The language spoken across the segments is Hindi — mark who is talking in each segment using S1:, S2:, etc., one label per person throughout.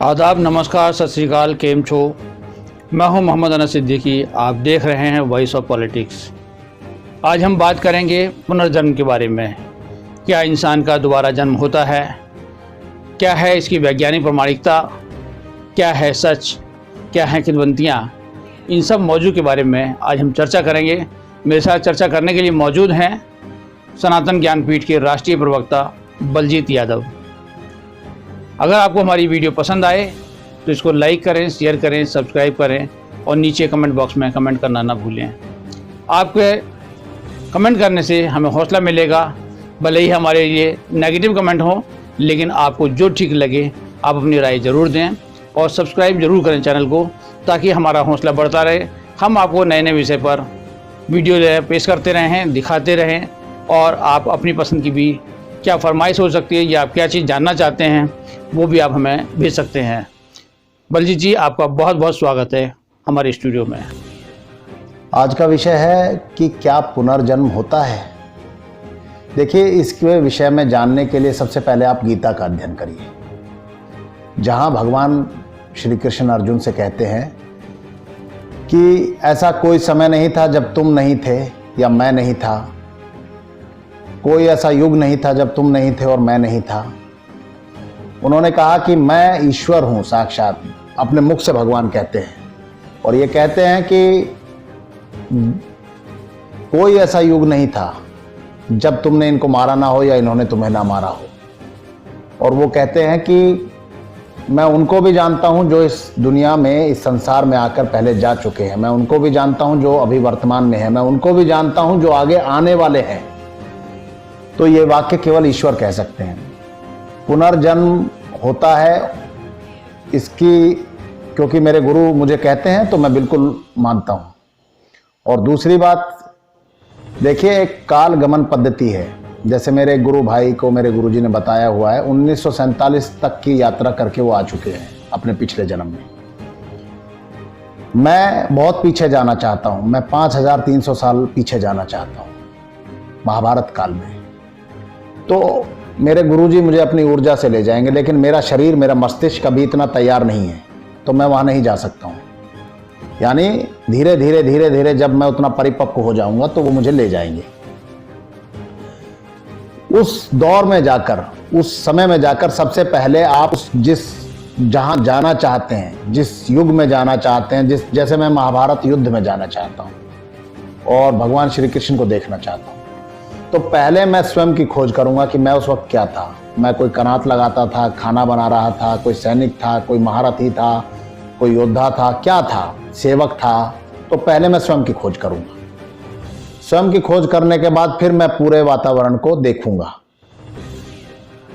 S1: आदाब, नमस्कार, सत श्री अकाल, केम छो। मैं हूं मोहम्मद अनस सिद्दीकी। आप देख रहे हैं वॉइस ऑफ पॉलिटिक्स। आज हम बात करेंगे पुनर्जन्म के बारे में। क्या इंसान का दोबारा जन्म होता है? क्या है इसकी वैज्ञानिक प्रामाणिकता? क्या है सच? क्या हैं किंवदंतियाँ? इन सब मौजू के बारे में आज हम चर्चा करेंगे। मेरे साथ चर्चा करने के लिए मौजूद हैं सनातन ज्ञानपीठ के राष्ट्रीय प्रवक्ता बलजीत यादव। अगर आपको हमारी वीडियो पसंद आए तो इसको लाइक करें, शेयर करें, सब्सक्राइब करें और नीचे कमेंट बॉक्स में कमेंट करना ना भूलें। आपके कमेंट करने से हमें हौसला मिलेगा। भले ही हमारे लिए नेगेटिव कमेंट हो, लेकिन आपको जो ठीक लगे आप अपनी राय ज़रूर दें और सब्सक्राइब ज़रूर करें चैनल को, ताकि हमारा हौसला बढ़ता रहे। हम आपको नए नए विषय पर वीडियो पेश करते रहें, दिखाते रहें और आप अपनी पसंद की भी क्या फरमाइश हो सकती है या आप क्या चीज़ जानना चाहते हैं वो भी आप हमें भेज सकते हैं। बलजीत जी, आपका बहुत बहुत स्वागत है हमारे स्टूडियो में।
S2: आज का विषय है कि क्या पुनर्जन्म होता है। देखिए, इसके विषय में जानने के लिए सबसे पहले आप गीता का अध्ययन करिए, जहां भगवान श्री कृष्ण अर्जुन से कहते हैं कि ऐसा कोई समय नहीं था जब तुम नहीं थे या मैं नहीं था, कोई ऐसा युग नहीं था जब तुम नहीं थे और मैं नहीं था। उन्होंने कहा कि मैं ईश्वर हूं साक्षात, अपने मुख से भगवान कहते हैं। और ये कहते हैं कि कोई ऐसा युग नहीं था जब तुमने इनको मारा ना हो या इन्होंने तुम्हें ना मारा हो। और वो कहते हैं कि मैं उनको भी जानता हूं जो इस दुनिया में, इस संसार में आकर पहले जा चुके हैं। मैं उनको भी जानता हूं जो अभी वर्तमान में है। मैं उनको भी जानता हूं जो आगे आने वाले हैं। तो ये वाक्य केवल ईश्वर कह सकते हैं। पुनर्जन्म होता है इसकी, क्योंकि मेरे गुरु मुझे कहते हैं तो मैं बिल्कुल मानता हूं। और दूसरी बात, देखिए, एक काल गमन पद्धति है। जैसे मेरे गुरु भाई को मेरे गुरुजी ने बताया हुआ है, 1947 तक की यात्रा करके वो आ चुके हैं अपने पिछले जन्म में। मैं बहुत पीछे जाना चाहता हूं। मैं 5300 साल पीछे जाना चाहता हूं, महाभारत काल में। तो मेरे गुरुजी मुझे अपनी ऊर्जा से ले जाएंगे, लेकिन मेरा शरीर, मेरा मस्तिष्क अभी इतना तैयार नहीं है, तो मैं वहां नहीं जा सकता हूं। यानी धीरे धीरे धीरे धीरे जब मैं उतना परिपक्व हो जाऊंगा तो वो मुझे ले जाएंगे। उस दौर में जाकर, उस समय में जाकर सबसे पहले आप जहां जाना चाहते हैं, जिस युग में जाना चाहते हैं, जैसे मैं महाभारत युद्ध में जाना चाहता हूं और भगवान श्री कृष्ण को देखना चाहता हूं, तो पहले मैं स्वयं की खोज करूंगा कि मैं उस वक्त क्या था। मैं कोई कनात लगाता था, खाना बना रहा था, कोई सैनिक था, कोई महारथी था, कोई योद्धा था, क्या था, सेवक था। तो पहले मैं स्वयं की खोज करूंगा। स्वयं की खोज करने के बाद फिर मैं पूरे वातावरण को देखूंगा।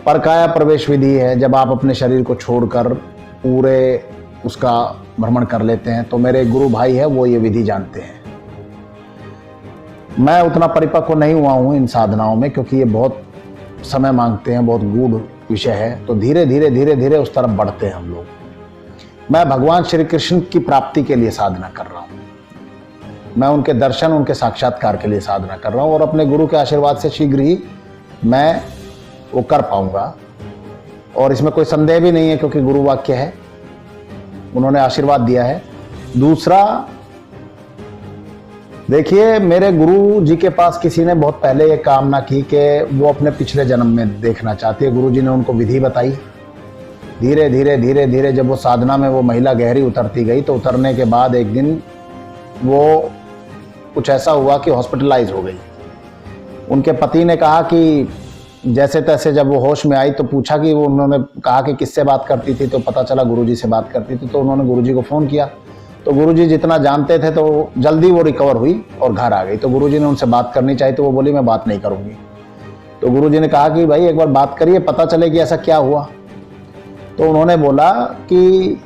S2: परकाया प्रवेश विधि है, जब आप अपने शरीर को छोड़कर पूरे उसका भ्रमण कर लेते हैं। तो मेरे गुरु भाई है, वो ये विधि जानते हैं। मैं उतना परिपक्व नहीं हुआ हूं इन साधनाओं में, क्योंकि ये बहुत समय मांगते हैं, बहुत गूढ़ विषय है। तो धीरे धीरे धीरे धीरे उस तरफ बढ़ते हैं हम लोग। मैं भगवान श्री कृष्ण की प्राप्ति के लिए साधना कर रहा हूं। मैं उनके दर्शन, उनके साक्षात्कार के लिए साधना कर रहा हूं और अपने गुरु के आशीर्वाद से शीघ्र ही मैं वो कर पाऊंगा। और इसमें कोई संदेह भी नहीं है, क्योंकि गुरु वाक्य है, उन्होंने आशीर्वाद दिया है। दूसरा, देखिए, मेरे गुरु जी के पास किसी ने बहुत पहले ये कामना की कि वो अपने पिछले जन्म में देखना चाहती है। गुरु जी ने उनको विधि बताई। धीरे धीरे धीरे धीरे जब वो साधना में वो महिला गहरी उतरती गई, तो उतरने के बाद एक दिन वो कुछ ऐसा हुआ कि हॉस्पिटलाइज हो गई। उनके पति ने कहा कि जैसे तैसे जब वो होश में आई तो पूछा कि वो, उन्होंने कहा कि किससे बात करती थी, तो पता चला गुरुजी से बात करती थी। तो उन्होंने गुरुजी को फ़ोन किया, तो गुरुजी जितना जानते थे तो जल्दी वो रिकवर हुई और घर आ गई। तो गुरुजी ने उनसे बात करनी चाहिए, तो वो बोली मैं बात नहीं करूँगी। तो गुरुजी ने कहा कि भाई एक बार बात करिए, पता चले कि ऐसा क्या हुआ। तो उन्होंने बोला कि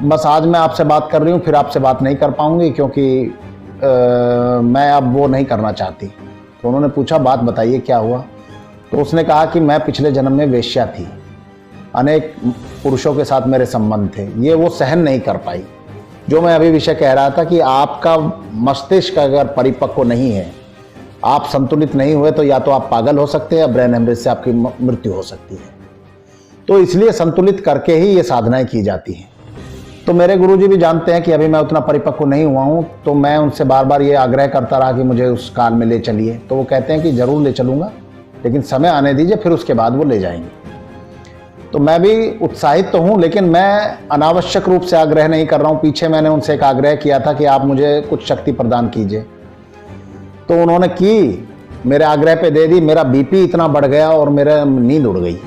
S2: बस आज मैं आपसे बात कर रही हूँ, फिर आपसे बात नहीं कर पाऊँगी, क्योंकि मैं अब वो नहीं करना चाहती। तो उन्होंने पूछा बात बताइए क्या हुआ। तो उसने कहा कि मैं पिछले जन्म में वेश्या थी, अनेक पुरुषों के साथ मेरे संबंध थे, ये वो सहन नहीं कर पाई। जो मैं अभी विषय कह रहा था कि आपका मस्तिष्क अगर परिपक्व नहीं है, आप संतुलित नहीं हुए, तो या तो आप पागल हो सकते हैं या ब्रेन हेमरेज से आपकी मृत्यु हो सकती है। तो इसलिए संतुलित करके ही ये साधनाएं की जाती हैं। तो मेरे गुरुजी भी जानते हैं कि अभी मैं उतना परिपक्व नहीं हुआ हूँ, तो मैं उनसे बार बार ये आग्रह करता रहा कि मुझे उस काल में ले चलिए। तो वो कहते हैं कि ज़रूर ले चलूँगा, लेकिन समय आने दीजिए, फिर उसके बाद वो ले जाएंगे। तो मैं भी उत्साहित तो हूँ, लेकिन मैं अनावश्यक रूप से आग्रह नहीं कर रहा हूँ। पीछे मैंने उनसे एक आग्रह किया था कि आप मुझे कुछ शक्ति प्रदान कीजिए, तो उन्होंने की, मेरे आग्रह पे दे दी। मेरा बीपी इतना बढ़ गया और मेरा नींद उड़ गई।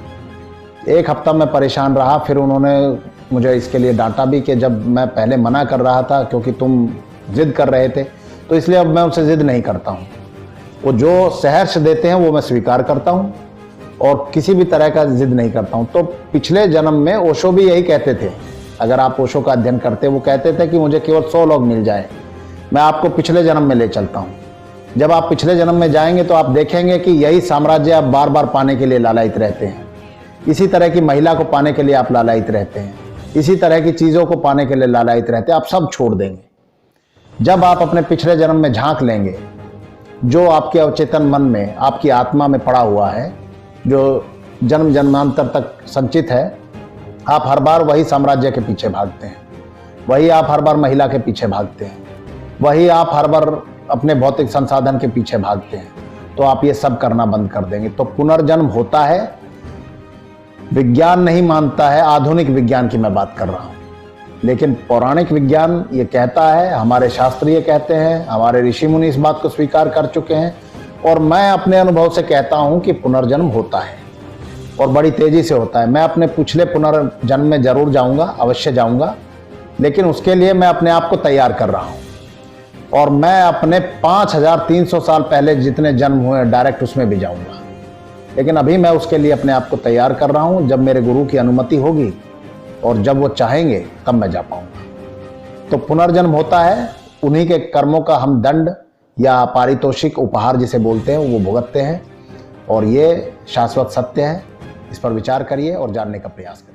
S2: एक हफ्ता मैं परेशान रहा। फिर उन्होंने मुझे इसके लिए डांटा भी कि जब मैं पहले मना कर रहा था क्योंकि तुम जिद कर रहे थे, तो इसलिए अब मैं उनसे जिद नहीं करता हूँ। वो जो सहर्ष देते हैं वो मैं स्वीकार करता हूँ और किसी भी तरह का जिद नहीं करता हूँ। तो पिछले जन्म में ओशो भी यही कहते थे, अगर आप ओशो का अध्ययन करते, वो कहते थे कि मुझे केवल 100 लोग मिल जाए, मैं आपको पिछले जन्म में ले चलता हूँ। जब आप पिछले जन्म में जाएंगे तो आप देखेंगे कि यही साम्राज्य आप बार बार पाने के लिए लालायित रहते हैं। इसी तरह की महिला को पाने के लिए आप लालायित रहते हैं, इसी तरह की चीज़ों को पाने के लिए लालायित रहते हैं। आप सब छोड़ देंगे जब आप अपने पिछले जन्म में झांक लेंगे, जो आपके अवचेतन मन में, आपकी आत्मा में पड़ा हुआ है, जो जन्म जन्मांतर तक संचित है। आप हर बार वही साम्राज्य के पीछे भागते हैं, वही आप हर बार महिला के पीछे भागते हैं, वही आप हर बार अपने भौतिक संसाधन के पीछे भागते हैं। तो आप ये सब करना बंद कर देंगे। तो पुनर्जन्म होता है, विज्ञान नहीं मानता है, आधुनिक विज्ञान की मैं बात कर रहा हूँ, लेकिन पौराणिक विज्ञान ये कहता है, हमारे शास्त्रीय कहते हैं, हमारे ऋषि मुनि इस बात को स्वीकार कर चुके हैं, और मैं अपने अनुभव से कहता हूँ कि पुनर्जन्म होता है और बड़ी तेजी से होता है। मैं अपने पिछले पुनर्जन्म में जरूर जाऊँगा, अवश्य जाऊँगा, लेकिन उसके लिए मैं अपने आप को तैयार कर रहा हूँ। और मैं अपने 5300 साल पहले जितने जन्म हुए डायरेक्ट उसमें भी जाऊँगा, लेकिन अभी मैं उसके लिए अपने आप को तैयार कर रहा हूँ। जब मेरे गुरु की अनुमति होगी और जब वो चाहेंगे तब मैं जा पाऊंगा। तो पुनर्जन्म होता है, उन्हीं के कर्मों का हम दंड या पारितोषिक, उपहार जिसे बोलते हैं, वो भुगतते हैं, और ये शाश्वत सत्य है। इस पर विचार करिए और जानने का प्रयास करिए।